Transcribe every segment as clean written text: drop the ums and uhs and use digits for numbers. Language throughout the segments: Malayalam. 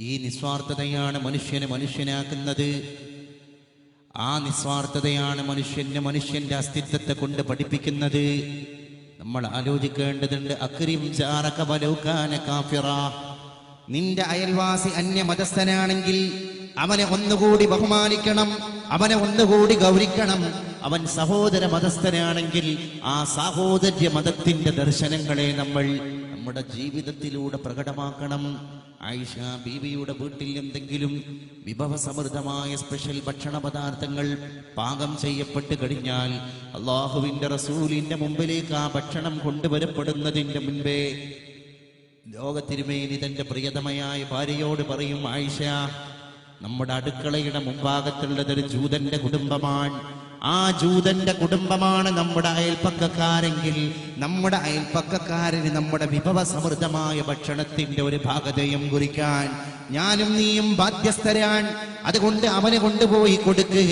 ഈ നിസ്വാർത്ഥതയാണ് മനുഷ്യനെ മനുഷ്യനാക്കുന്നത്. ആ നിസ്വാർത്ഥതയാണ് മനുഷ്യന്റെ അസ്തിത്വത്തെ കൊണ്ട് പഠിപ്പിക്കുന്നത്. നമ്മൾ ആലോചിക്കേണ്ടതുണ്ട്. അക്രിം ജാറക വലൗ കാന കാഫിറ. നിന്റെ അയൽവാസി അന്യമതസ്ഥനാണെങ്കിൽ അവനെ ഒന്നുകൂടി ബഹുമാനിക്കണം, അവനെ ഒന്നുകൂടി ഗൗരിക്കണം. അവൻ സഹോദര മതസ്ഥനാണെങ്കിൽ ആ സാഹോദര്യ മതത്തിന്റെ ദർശനങ്ങളെ നമ്മൾ നമ്മുടെ ജീവിതത്തിലൂടെ പ്രകടമാക്കണം. ആയിഷ ബീവിയുടെ വീട്ടിൽ എന്തെങ്കിലും വിഭവസമൃദ്ധമായ സ്പെഷ്യൽ ഭക്ഷണ പദാർത്ഥങ്ങൾ പാകം ചെയ്യപ്പെട്ട് കഴിഞ്ഞാൽ അള്ളാഹുവിന്റെ റസൂലിന്റെ മുമ്പിലേക്ക് ആ ഭക്ഷണം കൊണ്ടുവരപ്പെടുന്നതിന്റെ മുൻപേ ലോകത്തിരുമേനി തന്റെ പ്രിയതമയായ ഭാര്യയോട് പറയും, ആയിഷ, നമ്മുടെ അടുക്കളയുടെ മുൻഭാഗത്തുള്ളതൊരു ജൂതന്റെ കുടുംബമാണ്. ആ ജൂതന്റെ കുടുംബമാണ് നമ്മുടെ അയൽപ്പക്കക്കാരെങ്കിൽ നമ്മുടെ അയൽപ്പക്കക്കാരന് നമ്മുടെ വിഭവസമൃദ്ധമായ ഭക്ഷണത്തിന്റെ ഒരു ഭാഗതയും കുറിക്കാൻ ഞാനും നീയും ബാധ്യസ്ഥരാൻ. അതുകൊണ്ട് അവനെ കൊണ്ടുപോയി കൊടുക്ക്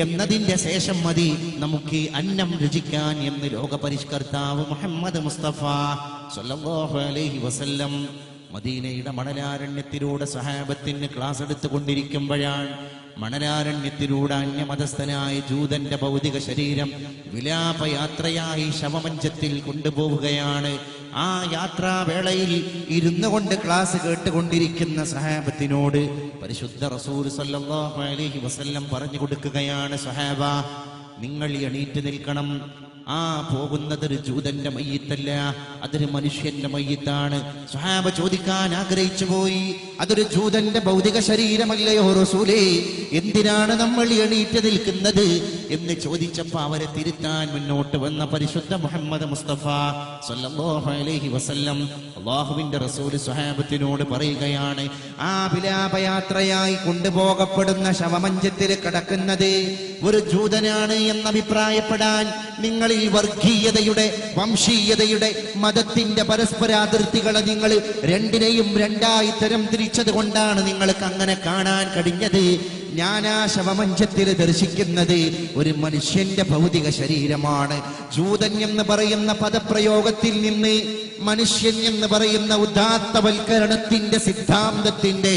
എന്നതിന്റെ ശേഷം മതി നമുക്ക് അന്നം രുചിക്കാൻ എന്ന് ലോകപരിഷ്കർത്താവ് മുഹമ്മദ് മുസ്തഫ സ്വല്ലല്ലാഹു അലൈഹി വസല്ലം മദീനയുടെ മണലാരണ്യത്തിലൂടെ സഹാബത്തിന് ക്ലാസ് എടുത്തുകൊണ്ടിരിക്കുമ്പോഴാണ് മണലാരണ്യത്തിലൂടെ അന്യമതസ്ഥനായ ജൂതന്റെ ഭൗതിക ശരീരം വിലാപയാത്രയായി ശവമഞ്ചത്തിൽ കൊണ്ടുപോവുകയാണ്. ആ യാത്രാവേളയിൽ ഇരുന്നു കൊണ്ട് ക്ലാസ് കേട്ടുകൊണ്ടിരിക്കുന്ന സഹാബത്തിനോട് പരിശുദ്ധ റസൂൽ സല്ലല്ലാഹു അലൈഹി വസല്ലം പറഞ്ഞു കൊടുക്കുകയാണ്, സഹാബ, നിങ്ങൾ എണീറ്റ് നിൽക്കണം. ആ പോകുന്നതൊരു ജൂതന്റെ മയ്യിത്തല്ല, അതൊരു മനുഷ്യന്റെ മയ്യിത്താണ്. സ്വഹാബ ചോദിക്കാൻ ആഗ്രഹിച്ചു പോയി, അതൊരു ജൂതന്റെ ഭൗതിക ശരീരമല്ലയോ റസൂലേ, എന്തിനാണ് നമ്മൾ എണീറ്റ് നിൽക്കുന്നത് എന്ന് ചോദിച്ചപ്പോ അവരെ തിരുത്താൻ മുന്നോട്ട് വന്ന പരിശുദ്ധ മുഹമ്മദ് മുസ്തഫ സ്വല്ലല്ലാഹു അലൈഹി വസല്ലം അല്ലാഹുവിന്റെ റസൂൽ സ്വഹാബത്തിനോട് പറയുകയാണ്, ആ വിലാപയാത്രയായി കൊണ്ടുപോകപ്പെടുന്ന ശവമഞ്ചത്തിൽ കിടക്കുന്നത് ഒരു ജൂതനാണ് എന്നഭിപ്രായപ്പെടാൻ നിങ്ങളിൽ വർഗീയതയുടെ, വംശീയതയുടെ, മതത്തിന്റെ പരസ്പരാതിർത്തികളെ നിങ്ങൾ രണ്ടിനെയും രണ്ടായി തരം തിരിച്ചത് കൊണ്ടാണ് നിങ്ങൾക്ക് അങ്ങനെ കാണാൻ കഴിഞ്ഞത്. ഞാൻ ആ ശവമഞ്ചത്തിൽ ദർശിക്കുന്നത് ഒരു മനുഷ്യന്റെ ഭൗതിക ശരീരമാണ്. ജൂതൻ എന്ന് പറയുന്ന പദപ്രയോഗത്തിൽ നിന്ന് മനുഷ്യൻ എന്ന് പറയുന്ന ഉദാത്തവൽക്കരണത്തിന്റെ സിദ്ധാന്തത്തിന്റെ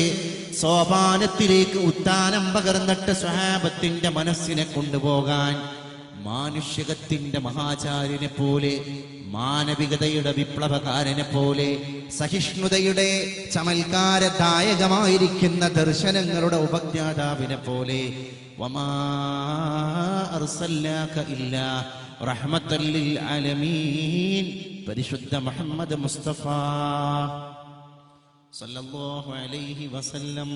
സോപാനത്തിലേക്ക് ഉത്താനം പകർന്നിട്ട് സ്വഹാബത്തിന്റെ മനസ്സിനെ കൊണ്ടുപോകാൻ മാനുഷികത്തിന്റെ മഹാചാര്യനെ പോലെ, മാനവികതയുടെ വിപ്ലവകാരനെ പോലെ, സഹിഷ്ണുതയുടെ ചമൽക്കാരദായകമായിരിക്കുന്ന ദർശനങ്ങളുടെ ഉപജ്ഞാതാവിനെ പോലെ, വമാ അർസൽനാക ഇല്ലാ റഹ്മത്തൽ ലിൽ ആലമീൻ പരിശുദ്ധ മുഹമ്മദ് മുസ്തഫ സല്ലല്ലാഹു അലൈഹി വസല്ലം